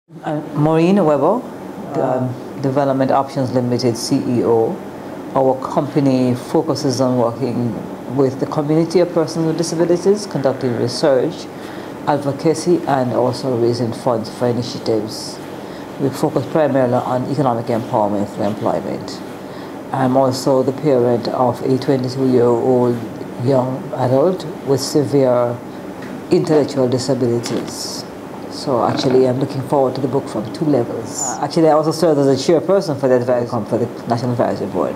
Maureen, Development Options Limited CEO. Our company focuses on working with the community of persons with disabilities, conducting research, advocacy, and also raising funds for initiatives. We focus primarily on economic empowerment through employment. I'm also the parent of a 22-year-old young adult with severe intellectual disabilities. So actually, I'm looking forward to the book from two levels. Actually, I also serve as a chairperson for the National Advisory Board.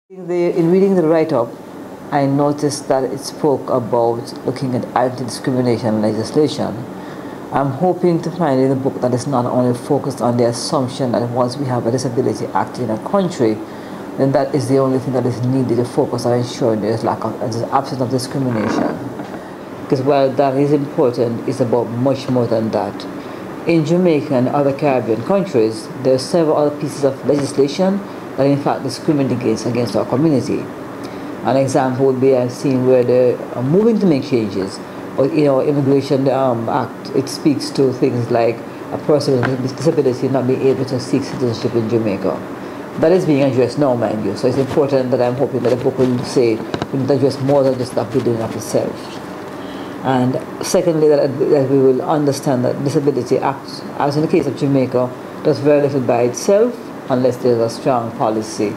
In reading the write-up, I noticed that it spoke about looking at anti-discrimination legislation. I'm hoping to find in the book that it's not only focused on the assumption that once we have a disability act in a country, then that is the only thing that is needed to focus on ensuring there's absence of discrimination. Because while that is important, it's about much more than that. In Jamaica and other Caribbean countries, there are several other pieces of legislation that in fact discriminate against our community. An example would be I've seen where they are moving to make changes. Or, Immigration Act, it speaks to things like a person with disability not being able to seek citizenship in Jamaica. That is being addressed now, mind you. So it's important that I'm hoping that the book will say we need to address more than just that building of itself. And secondly, that we will understand that Disability Act, as in the case of Jamaica, does very little by itself unless there's a strong policy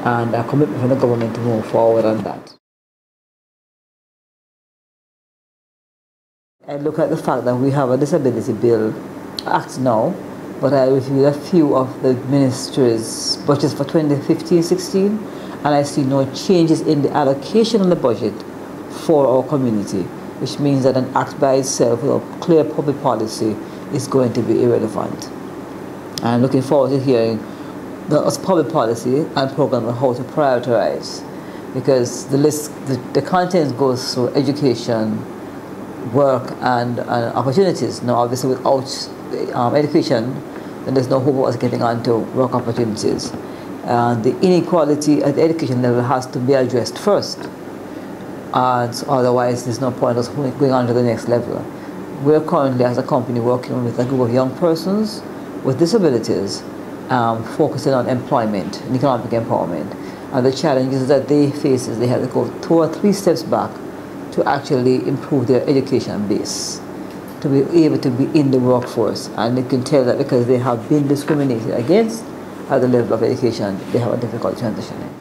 and a commitment from the government to move forward on that. I look at the fact that we have a Disability Bill Act now, but I reviewed a few of the ministry's budgets for 2015-16, and I see no changes in the allocation of the budget for our community, which means that an act by itself without clear public policy is going to be irrelevant. I'm looking forward to hearing the public policy and program on how to prioritize, because the content goes through education, work, and opportunities. Now, obviously, without education, then there's no hope of us getting onto work opportunities. The inequality at the education level has to be addressed first. So otherwise, there's no point us going on to the next level. We're currently, as a company, working with a group of young persons with disabilities, focusing on employment and economic empowerment. And the challenges that they face is they have to go 2 or 3 steps back to actually improve their education base, to be able to be in the workforce. And they can tell that because they have been discriminated against at the level of education, they have a difficult transitioning.